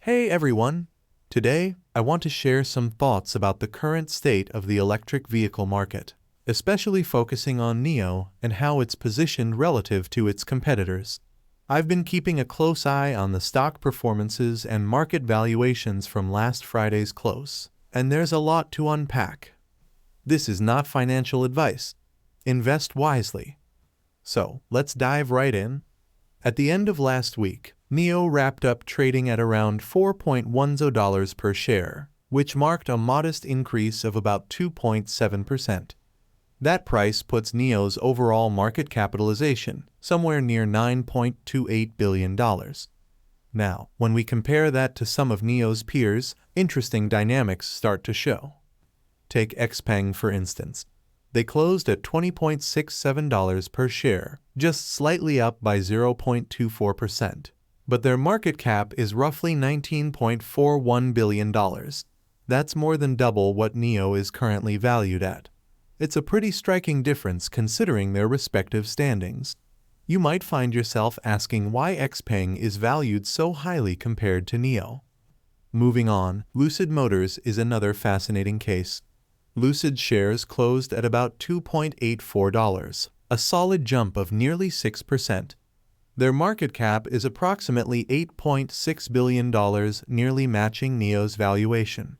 Hey everyone! Today, I want to share some thoughts about the current state of the electric vehicle market, especially focusing on NIO and how it's positioned relative to its competitors. I've been keeping a close eye on the stock performances and market valuations from last Friday's close, and there's a lot to unpack. This is not financial advice. Invest wisely. So, let's dive right in. At the end of last week, NIO wrapped up trading at around $4.10 per share, which marked a modest increase of about 2.7%. That price puts NIO's overall market capitalization somewhere near $9.28 billion. Now, when we compare that to some of NIO's peers, interesting dynamics start to show. Take Xpeng for instance. They closed at $20.67 per share, just slightly up by 0.24%. But their market cap is roughly $19.41 billion. That's more than double what NIO is currently valued at. It's a pretty striking difference considering their respective standings. You might find yourself asking why Xpeng is valued so highly compared to NIO. Moving on, Lucid Motors is another fascinating case. Lucid shares closed at about $2.84, a solid jump of nearly 6%. Their market cap is approximately $8.6 billion, nearly matching NIO's valuation.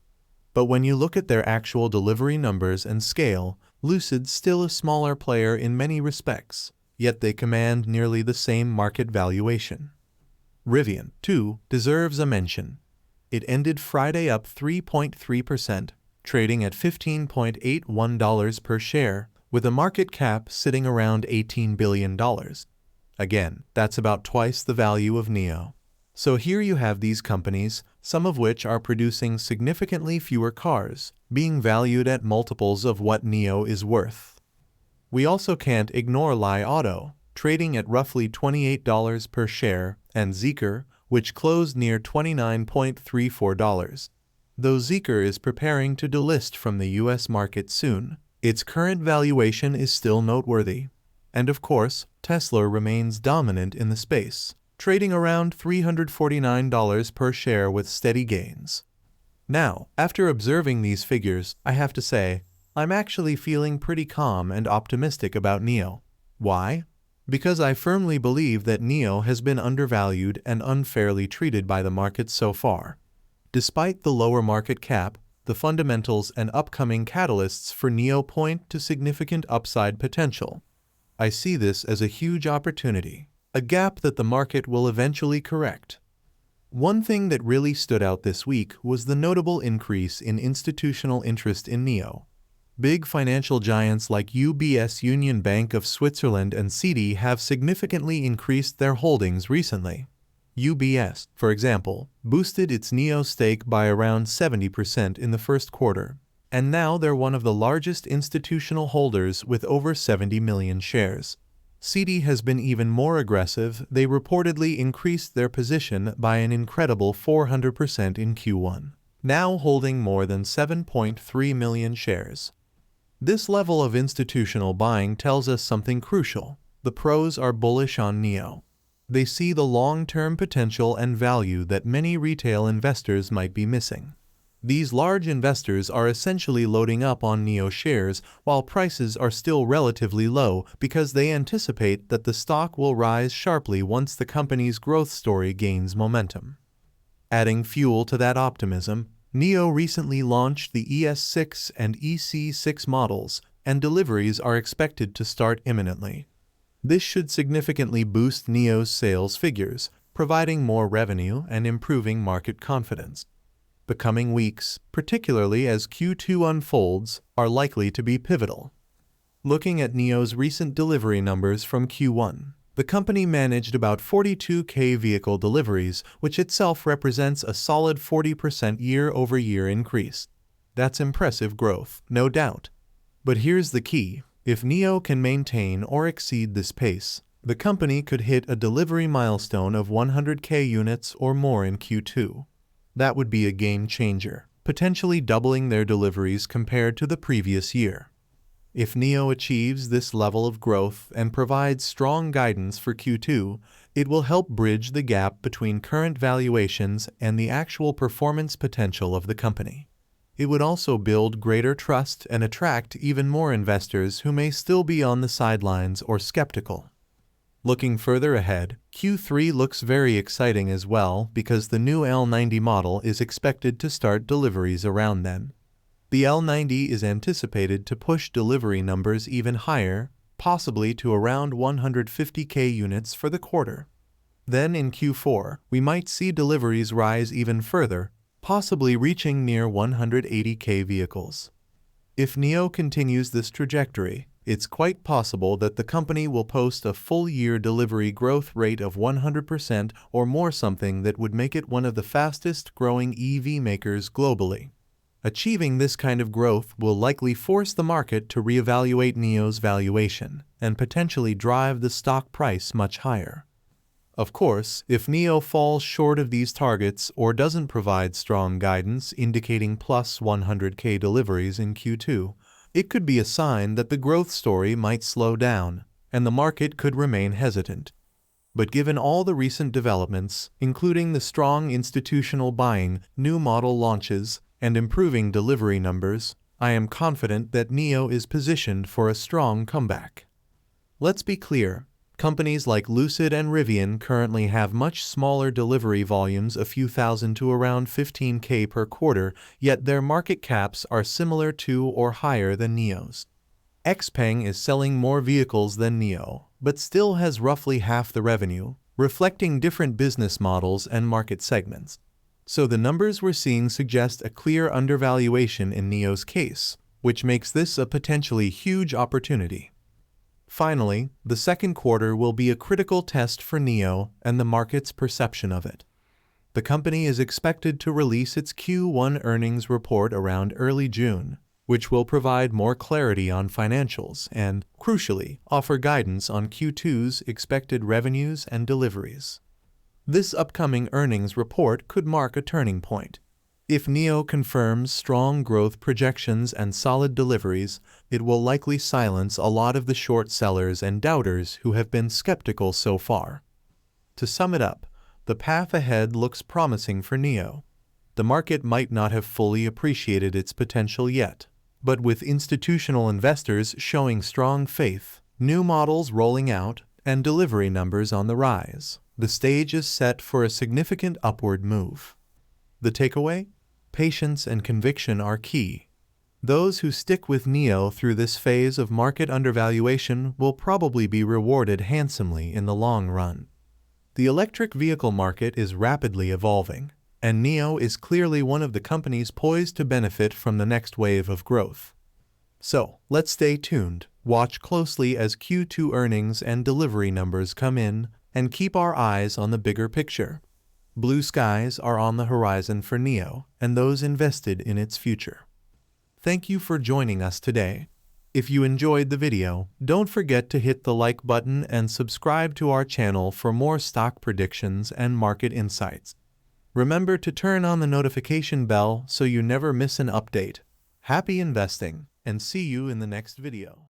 But when you look at their actual delivery numbers and scale, Lucid's still a smaller player in many respects, yet they command nearly the same market valuation. Rivian, too, deserves a mention. It ended Friday up 3.3%. Trading at $15.81 per share, with a market cap sitting around $18 billion. Again, that's about twice the value of NIO. So here you have these companies, some of which are producing significantly fewer cars, being valued at multiples of what NIO is worth. We also can't ignore Li Auto, trading at roughly $28 per share, and Zeekr, which closed near $29.34. Though Zeekr is preparing to delist from the US market soon, its current valuation is still noteworthy. And of course, Tesla remains dominant in the space, trading around $349 per share with steady gains. Now, after observing these figures, I have to say, I'm actually feeling pretty calm and optimistic about NIO. Why? Because I firmly believe that NIO has been undervalued and unfairly treated by the market so far. Despite the lower market cap, the fundamentals and upcoming catalysts for NIO point to significant upside potential. I see this as a huge opportunity, a gap that the market will eventually correct. One thing that really stood out this week was the notable increase in institutional interest in NIO. Big financial giants like UBS, Union Bank of Switzerland, and Citi have significantly increased their holdings recently. UBS, for example, boosted its NIO stake by around 70% in the first quarter, and now they're one of the largest institutional holders with over 70 million shares. Citi has been even more aggressive. They reportedly increased their position by an incredible 400% in Q1, now holding more than 7.3 million shares. This level of institutional buying tells us something crucial. The pros are bullish on NIO. They see the long-term potential and value that many retail investors might be missing. These large investors are essentially loading up on NIO shares while prices are still relatively low because they anticipate that the stock will rise sharply once the company's growth story gains momentum. Adding fuel to that optimism, NIO recently launched the ES6 and EC6 models, and deliveries are expected to start imminently. This should significantly boost NIO's sales figures, providing more revenue and improving market confidence. The coming weeks, particularly as Q2 unfolds, are likely to be pivotal. Looking at NIO's recent delivery numbers from Q1, the company managed about 42,000 vehicle deliveries, which itself represents a solid 40% year-over-year increase. That's impressive growth, no doubt. But here's the key. If NIO can maintain or exceed this pace, the company could hit a delivery milestone of 100,000 units or more in Q2. That would be a game changer, potentially doubling their deliveries compared to the previous year. If NIO achieves this level of growth and provides strong guidance for Q2, It will help bridge the gap between current valuations and the actual performance potential of the company. It would also build greater trust and attract even more investors who may still be on the sidelines or skeptical. Looking further ahead, Q3 looks very exciting as well because the new L90 model is expected to start deliveries around then. The L90 is anticipated to push delivery numbers even higher, possibly to around 150,000 units for the quarter. Then in Q4, we might see deliveries rise even further, possibly reaching near 180,000 vehicles. If NIO continues this trajectory, it's quite possible that the company will post a full-year delivery growth rate of 100% or more, something that would make it one of the fastest-growing EV makers globally. Achieving this kind of growth will likely force the market to reevaluate NIO's valuation and potentially drive the stock price much higher. Of course, if NIO falls short of these targets or doesn't provide strong guidance indicating plus 100,000 deliveries in Q2, it could be a sign that the growth story might slow down and the market could remain hesitant. But given all the recent developments, including the strong institutional buying, new model launches, and improving delivery numbers, I am confident that NIO is positioned for a strong comeback. Let's be clear, companies like Lucid and Rivian currently have much smaller delivery volumes, a few thousand to around 15,000 per quarter, yet their market caps are similar to or higher than NIO's. Xpeng is selling more vehicles than NIO, but still has roughly half the revenue, reflecting different business models and market segments. So the numbers we're seeing suggest a clear undervaluation in NIO's case, which makes this a potentially huge opportunity. Finally, the second quarter will be a critical test for NIO and the market's perception of it. The company is expected to release its Q1 earnings report around early June, which will provide more clarity on financials and, crucially, offer guidance on Q2's expected revenues and deliveries. This upcoming earnings report could mark a turning point. If NIO confirms strong growth projections and solid deliveries, it will likely silence a lot of the short sellers and doubters who have been skeptical so far. To sum it up, the path ahead looks promising for NIO. The market might not have fully appreciated its potential yet, but with institutional investors showing strong faith, new models rolling out, and delivery numbers on the rise, the stage is set for a significant upward move. The takeaway? Patience and conviction are key. Those who stick with NIO through this phase of market undervaluation will probably be rewarded handsomely in the long run. The electric vehicle market is rapidly evolving, and NIO is clearly one of the companies poised to benefit from the next wave of growth. So, let's stay tuned, watch closely as Q2 earnings and delivery numbers come in, and keep our eyes on the bigger picture. Blue skies are on the horizon for NIO and those invested in its future. Thank you for joining us today. If you enjoyed the video, don't forget to hit the like button and subscribe to our channel for more stock predictions and market insights. Remember to turn on the notification bell so you never miss an update. Happy investing, and see you in the next video.